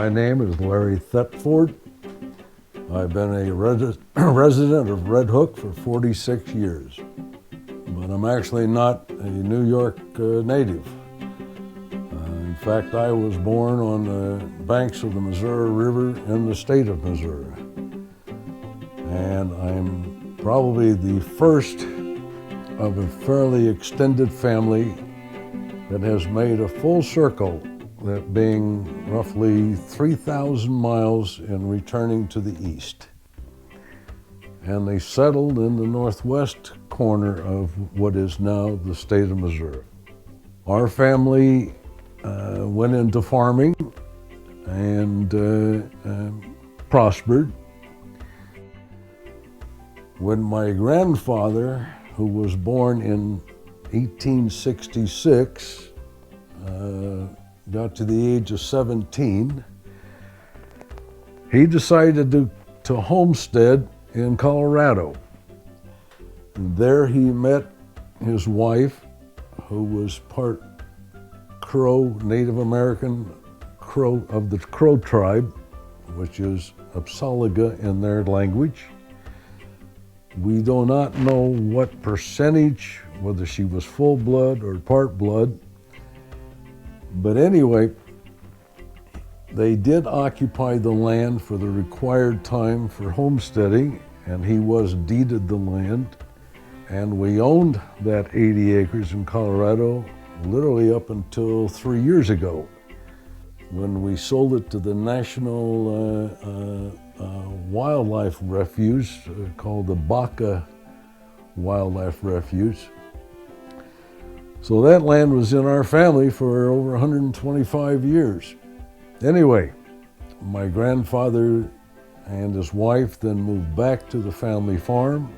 My name is Larry Thetford. I've been a resident of Red Hook for 46 years, but I'm actually not a New York native. In fact, I was born on the banks of the Missouri River in the state of Missouri. And I'm probably the first of a fairly extended family that has made a full circle, that being roughly 3,000 miles in returning to the east. And they settled in the northwest corner of what is now the state of Missouri. Our family went into farming and prospered. When my grandfather, who was born in 1866, got to the age of 17, he decided to homestead in Colorado. And there he met his wife, who was part Crow, Native American Crow of the Crow tribe, which is Apsalaga in their language. We do not know what percentage, whether she was full blood or part blood, but anyway, they did occupy the land for the required time for homesteading, and he was deeded the land, and we owned that 80 acres in Colorado literally up until 3 years ago, when we sold it to the National Wildlife Refuge called the Baca Wildlife Refuge. So that land was in our family for over 125 years. Anyway, my grandfather and his wife then moved back to the family farm.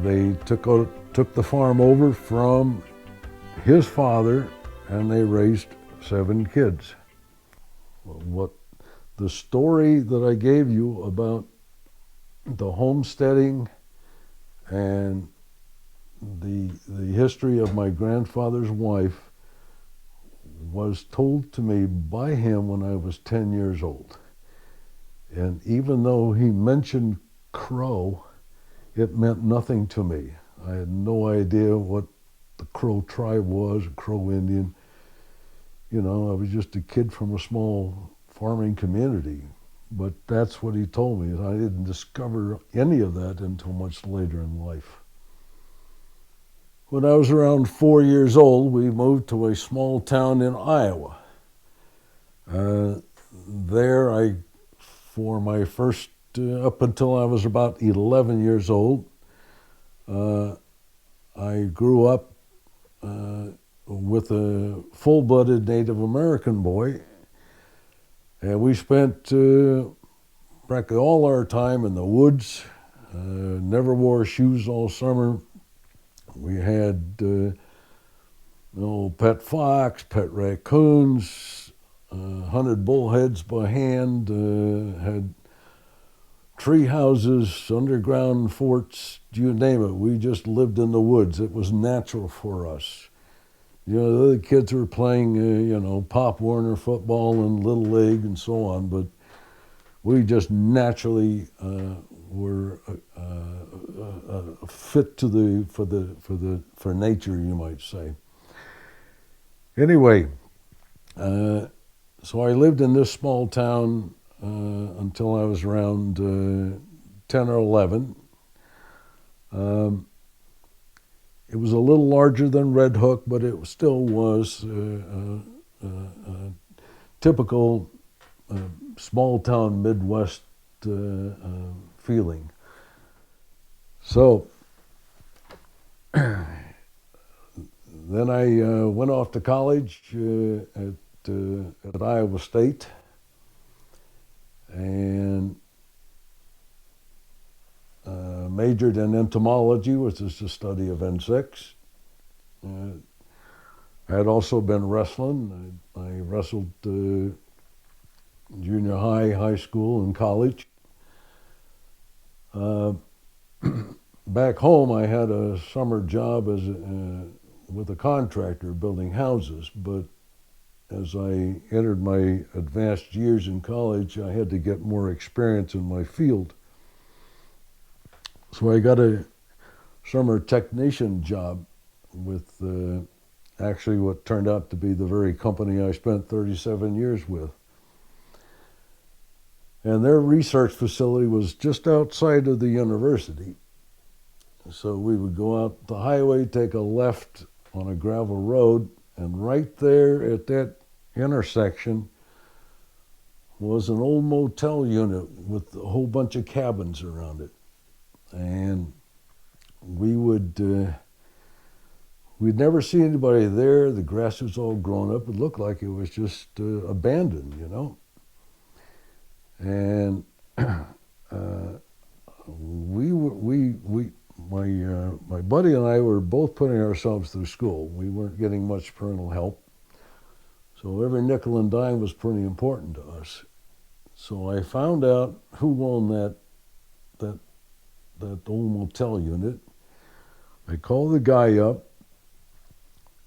They took the farm over from his father, and they raised 7 kids. What the story that I gave you about the homesteading and the history of my grandfather's wife was told to me by him when I was 10 years old. And even though he mentioned Crow, it meant nothing to me. I had no idea what the Crow tribe was, a Crow Indian. You know, I was just a kid from a small farming community. But that's what he told me, and I didn't discover any of that until much later in life. When I was around 4 years old, we moved to a small town in Iowa. There, for my first, up until I was about 11 years old, I grew up with a full-blooded Native American boy, and we spent practically all our time in the woods, never wore shoes all summer. We had pet fox, pet raccoons, hunted bullheads by hand, had tree houses, underground forts, you name it. We just lived in the woods. It was natural for us. You know, the other kids were playing, Pop Warner football and Little League and so on, but we just naturally were fit for nature, you might say. Anyway, so I lived in this small town until I was around 10 or 11. It was a little larger than Red Hook, but it still was typical small town Midwest feeling. So then I went off to college at Iowa State, and majored in entomology, which is the study of insects. I had also been wrestling. I wrestled junior high school, and college. Back home, I had a summer job with a contractor building houses, but as I entered my advanced years in college, I had to get more experience in my field. So I got a summer technician job with actually what turned out to be the very company I spent 37 years with. And their research facility was just outside of the university. So we would go out the highway, take a left on a gravel road, and right there at that intersection was an old motel unit with a whole bunch of cabins around it. And we'd never see anybody there. The grass was all grown up. It looked like it was just abandoned, you know. And my buddy and I were both putting ourselves through school. We weren't getting much parental help, so every nickel and dime was pretty important to us. So I found out who owned that old motel unit. I called the guy up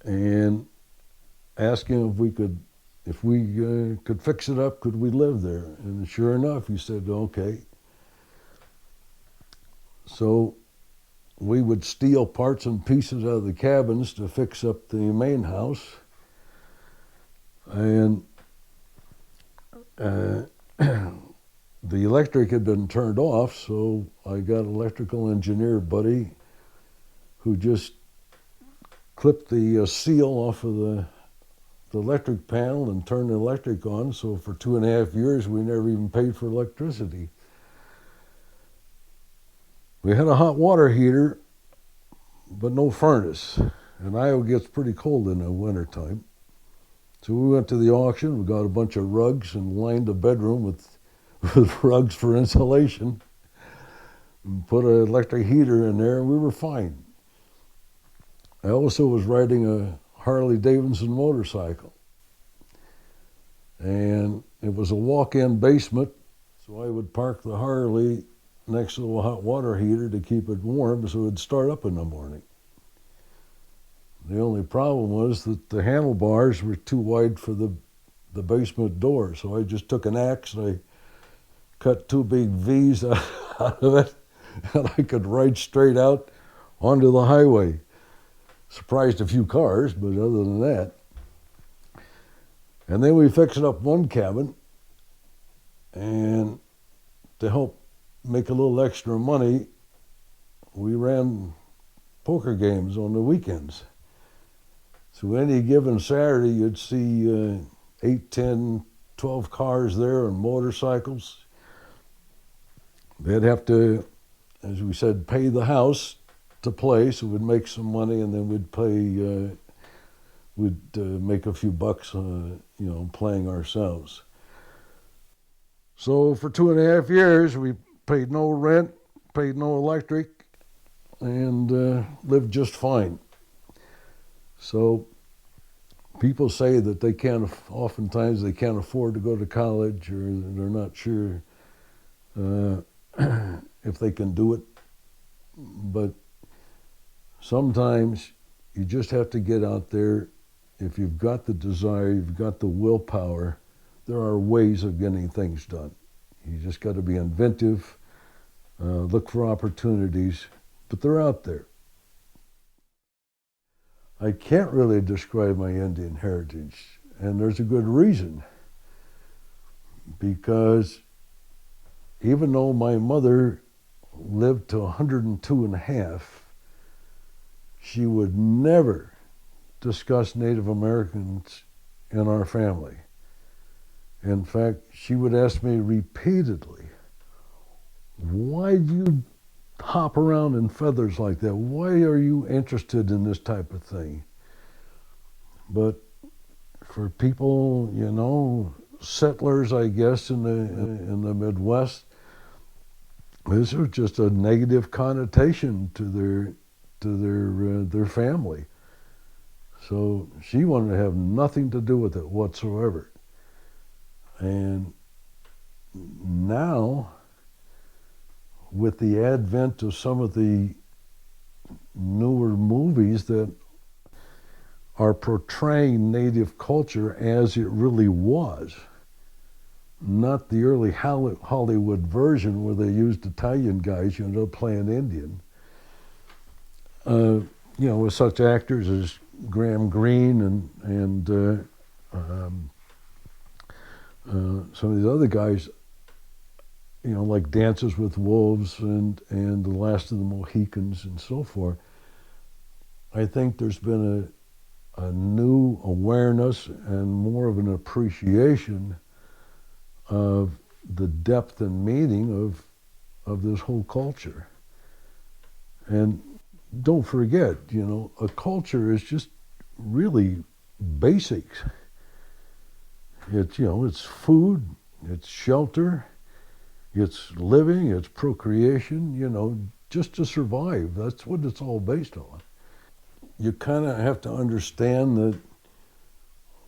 and asked him if we could fix it up, could we live there? And sure enough, he said, okay. So we would steal parts and pieces out of the cabins to fix up the main house. And the electric had been turned off, so I got an electrical engineer buddy who just clipped the seal off of the electric panel and turned the electric on. So for 2.5 years, we never even paid for electricity. We had a hot water heater, but no furnace. And Iowa gets pretty cold in the wintertime. So we went to the auction, we got a bunch of rugs and lined the bedroom with rugs for insulation, and put an electric heater in there, and we were fine. I also was riding a Harley Davidson motorcycle, and it was a walk-in basement, so I would park the Harley next to a hot water heater to keep it warm so it'd start up in the morning. The only problem was that the handlebars were too wide for the basement door, so I just took an axe and I cut 2 big V's out of it, and I could ride straight out onto the highway. Surprised a few cars, but other than that. And then we fixed up one cabin, and to help make a little extra money, we ran poker games on the weekends. So any given Saturday, you'd see 8, 10, 12 cars there and motorcycles. They'd have to, as we said, pay the house to play, so we'd make some money, and then we'd make a few bucks, playing ourselves. So for 2.5 years, we paid no rent, paid no electric, and lived just fine. So people say that oftentimes they can't afford to go to college, or they're not sure if they can do it. But sometimes you just have to get out there. If you've got the desire, you've got the willpower, there are ways of getting things done. You just got to be inventive, look for opportunities, but they're out there. I can't really describe my Indian heritage, and there's a good reason. Because even though my mother lived to 102 and a half, she would never discuss Native Americans in our family. In fact, she would ask me repeatedly, why do you hop around in feathers like that? Why are you interested in this type of thing? But for people, settlers, I guess, in the Midwest, this was just a negative connotation to their family. So she wanted to have nothing to do with it whatsoever. And now, with the advent of some of the newer movies that are portraying Native culture as it really was, not the early Hollywood version where they used Italian guys, playing Indian. With such actors as Graham Greene and some of these other guys, like Dances with Wolves and The Last of the Mohicans and so forth. I think there's been a new awareness and more of an appreciation of the depth and meaning of this whole culture. And don't forget, a culture is just really basics. It's food, it's shelter, it's living, it's procreation, just to survive. That's what it's all based on. You kind of have to understand that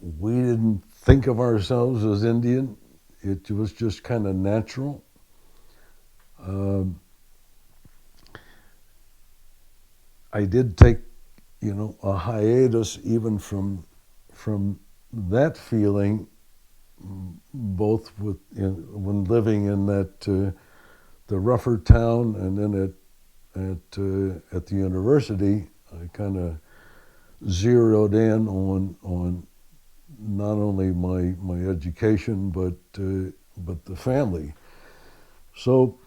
we didn't think of ourselves as Indian. It was just kind of natural. I did take, a hiatus even from that feeling, both when living in that the rougher town and then at the university. I kind of zeroed in on not only my education but the family. So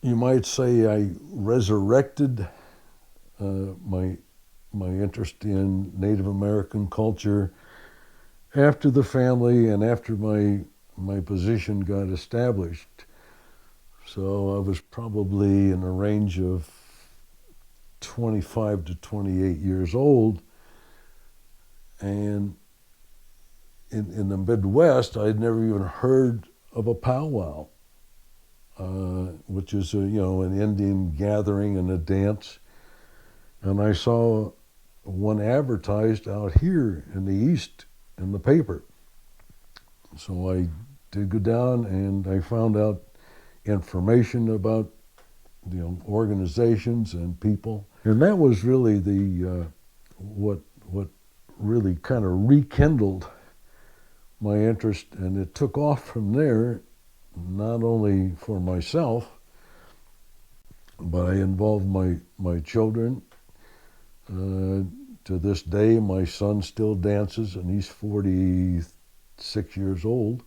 you might say I resurrected my interest in Native American culture after the family and after my position got established. So I was probably in a range of 25 to 28 years old, and in the Midwest, I'd never even heard of a powwow, which is an Indian gathering and a dance. And I saw one advertised out here in the East in the paper. So I did go down and I found out information about organizations and people. And that was really what really kind of rekindled my interest, and it took off from there, not only for myself, but I involved my children. To this day, my son still dances, and he's 46 years old.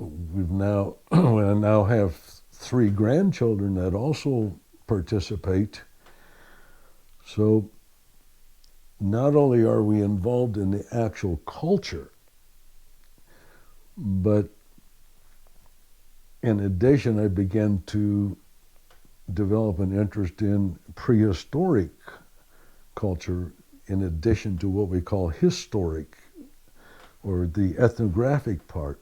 We now have 3 grandchildren that also participate. So not only are we involved in the actual culture, but in addition, I began to develop an interest in prehistoric culture in addition to what we call historic, or the ethnographic part.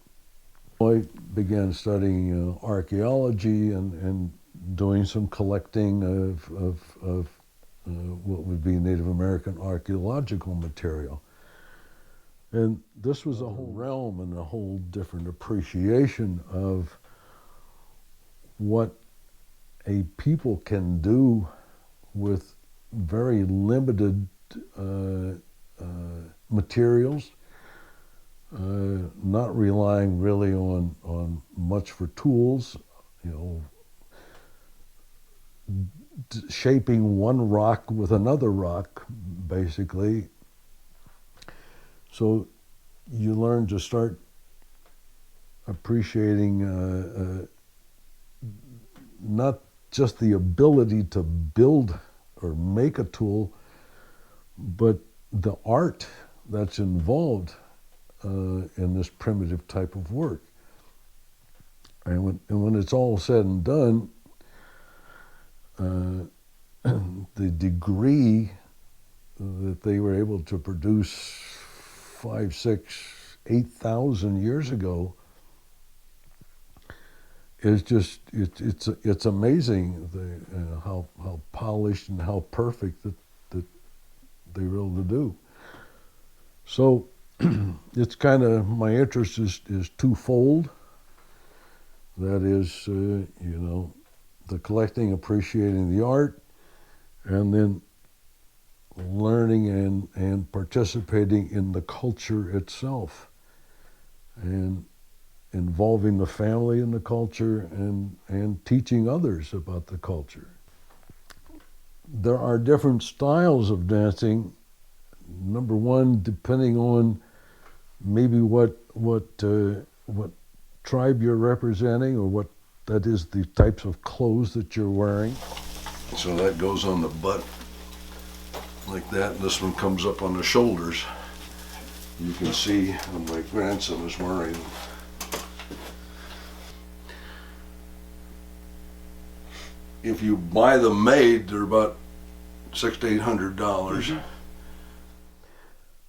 I began studying archaeology and doing some collecting of what would be Native American archaeological material. And this was a whole realm and a whole different appreciation of what a people can do with very limited materials, not relying really on much for tools, shaping one rock with another rock, basically. So you learn to start appreciating not just the ability to build or make a tool, but the art that's involved in this primitive type of work. And when it's all said and done, the degree that they were able to produce 5, 6, 8,000 years ago is just it's amazing how polished and how perfect that they were able to do. So it's kind of, my interest is twofold. That is, the collecting, appreciating the art, and then learning and participating in the culture itself, and involving the family in the culture, and teaching others about the culture. There are different styles of dancing. Number one, depending on maybe what tribe you're representing, or what that is, the types of clothes that you're wearing. So that goes on the butt like that, and this one comes up on the shoulders. You can see what my grandson is wearing. If you buy them made, they're about $600 to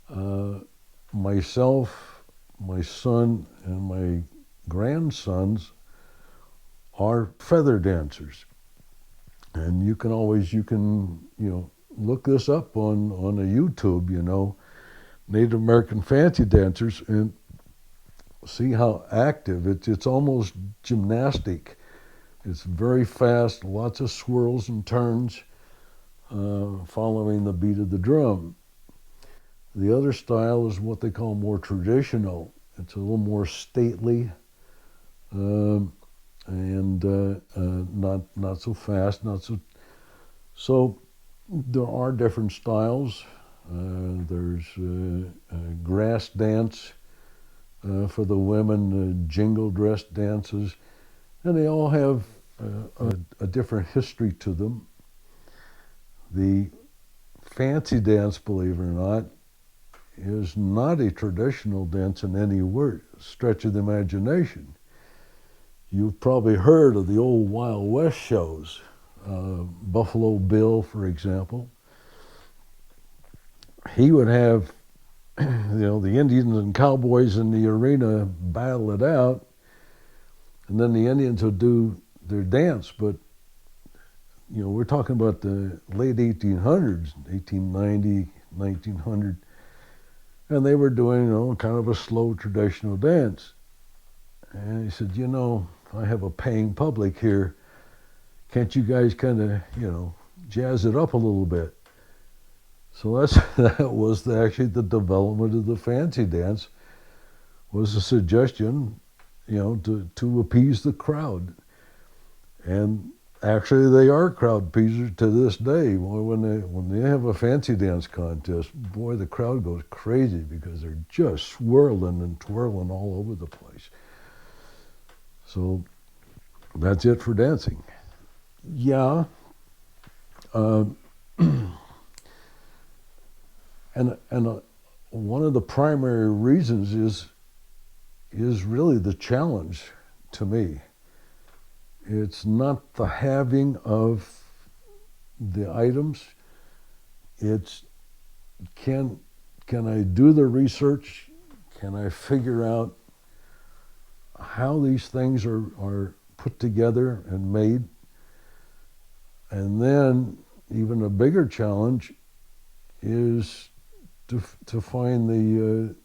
$800. Myself, my son, and my grandsons are feather dancers, and you can look this up on a YouTube, Native American fancy dancers, and see how active it's almost gymnastic. It's very fast, lots of swirls and turns, following the beat of the drum. The other style is what they call more traditional. It's a little more stately, and not so fast, not so. So there are different styles. There's grass dance for the women, jingle dress dances, and they all have a different history to them. The fancy dance, believe it or not, is not a traditional dance in any stretch of the imagination. You've probably heard of the old Wild West shows, Buffalo Bill, for example. He would have, the Indians and cowboys in the arena battle it out, and then the Indians would do their dance. But, we're talking about the late 1800s, 1890, 1900, and they were doing, kind of a slow traditional dance. And he said, I have a paying public here. Can't you guys kind of, jazz it up a little bit? So that was actually the development of the fancy dance, was a suggestion, to appease the crowd. And actually they are crowd pleasers to this day. Boy, when they have a fancy dance contest, boy, the crowd goes crazy because they're just swirling and twirling all over the place. So that's it for dancing. Yeah. And one of the primary reasons is really the challenge to me. It's not the having of the items. It's can I do the research? Can I figure out how these things are put together and made? And then even a bigger challenge is to find the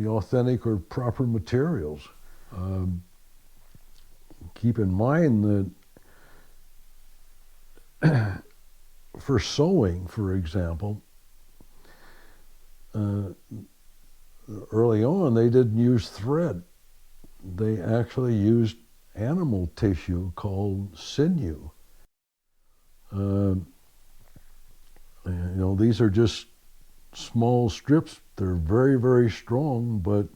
authentic or proper materials. Keep in mind that for sewing, for example, early on they didn't use thread. They actually used animal tissue called sinew. These are just small strips. They're very, very strong, but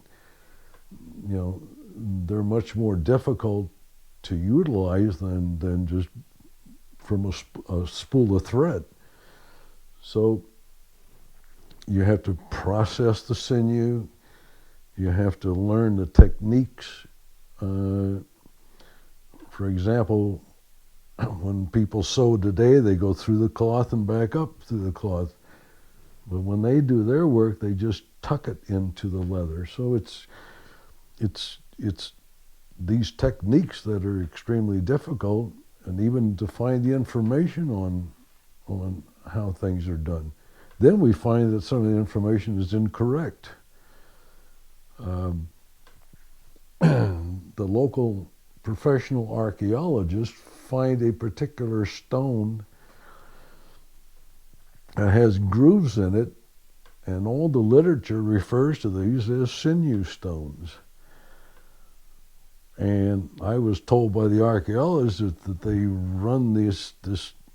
they're much more difficult to utilize than just from a spool of thread. So you have to process the sinew. You have to learn the techniques. For example, when people sew today, they go through the cloth and back up through the cloth. But when they do their work, they just tuck it into the leather. So it's these techniques that are extremely difficult, and even to find the information on how things are done. Then we find that some of the information is incorrect. The local professional archaeologists find a particular stone that has grooves in it, and all the literature refers to these as sinew stones. And I was told by the archaeologists that they run this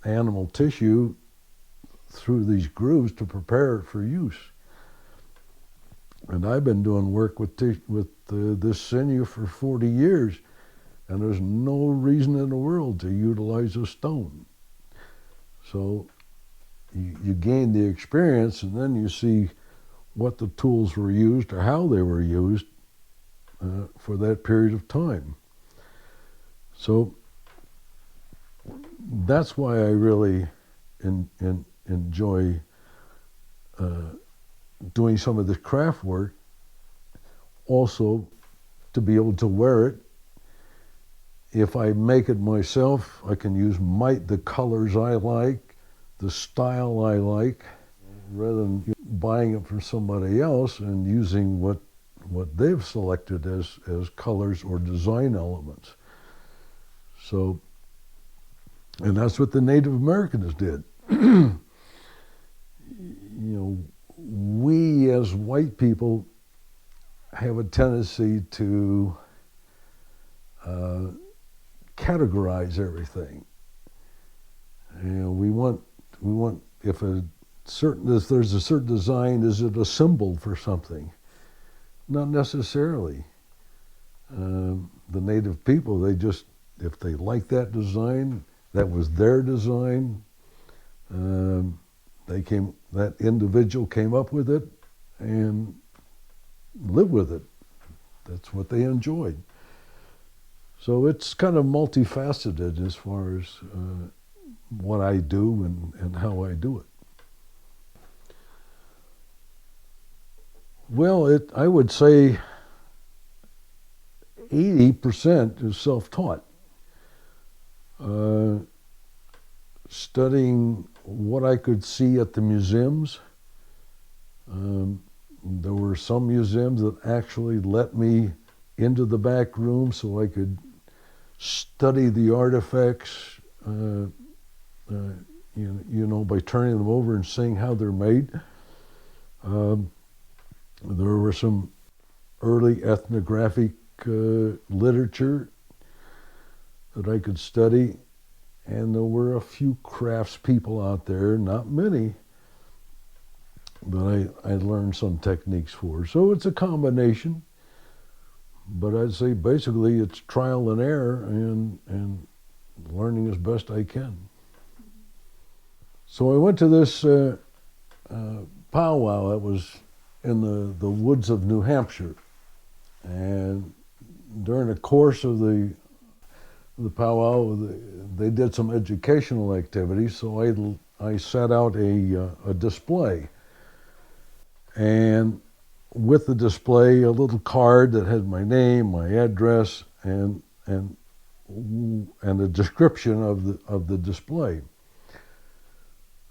animal tissue through these grooves to prepare it for use. And I've been doing work with this sinew for 40 years, and there's no reason in the world to utilize a stone. So you gain the experience, and then you see what the tools were used or how they were used for that period of time. So that's why I really enjoy doing some of this craft work. Also, to be able to wear it. If I make it myself, I can use the colors I like, the style I like, rather than buying it from somebody else and using what they've selected as colors or design elements. So, and that's what the Native Americans did. We as white people have a tendency to categorize everything. We want if there's a certain design, is it a symbol for something? Not necessarily. The native people, if they like that design, that was their design. That individual came up with it and lived with it. That's what they enjoyed. So it's kind of multifaceted as far as what I do and how I do it. Well, I would say 80% is self-taught. Studying what I could see at the museums. There were some museums that actually let me into the back room so I could study the artifacts, by turning them over and seeing how they're made. There were some early ethnographic literature that I could study, and there were a few craftspeople out there, not many, that I learned some techniques for. So it's a combination, but I'd say basically it's trial and error and learning as best I can. So I went to this powwow that was in the woods of New Hampshire, and during the course of the powwow, they did some educational activities, so I set out a display. And with the display, a little card that had my name, my address, and a description of the display.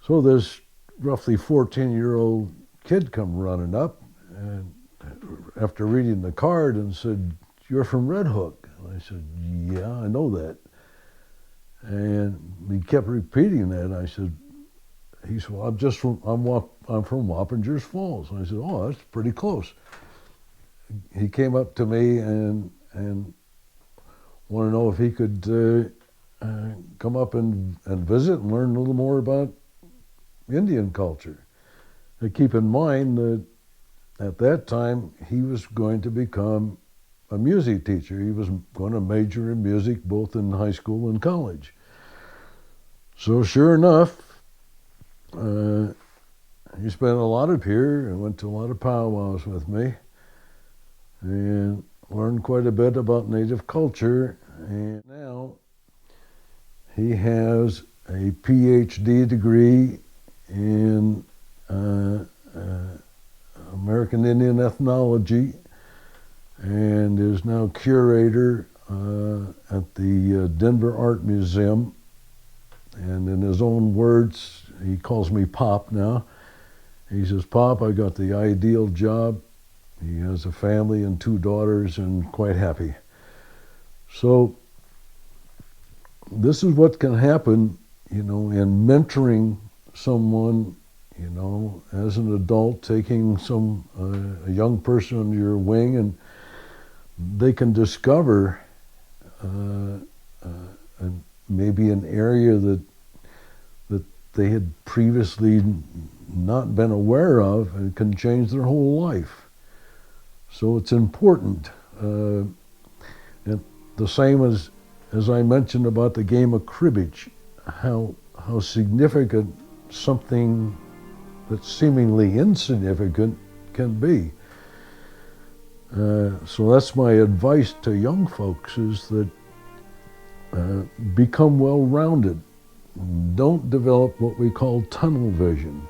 So this roughly 14-year-old kid come running up, and after reading the card, and said, "You're from Red Hook?" And I said, "Yeah, I know that." And he kept repeating that, and he said, "Well, I'm from Wappingers Falls." And I said, "Oh, that's pretty close." He came up to me and wanted to know if he could come up and visit and learn a little more about Indian culture. And keep in mind that at that time, he was going to become a music teacher. He was going to major in music both in high school and college. So sure enough, he spent a lot of here and went to a lot of powwows with me and learned quite a bit about Native culture. And now he has a PhD degree in American Indian ethnology, and is now curator at the Denver Art Museum. And in his own words, he calls me Pop now. He says, "Pop, I got the ideal job." He has a family and 2 daughters and quite happy. So this is what can happen, in mentoring someone, as an adult, taking a young person under your wing, and they can discover maybe an area that they had previously not been aware of, and can change their whole life. So it's important. And the same as I mentioned about the game of cribbage, how significant something that's seemingly insignificant can be. So that's my advice to young folks, is that become well-rounded. Don't develop what we call tunnel vision.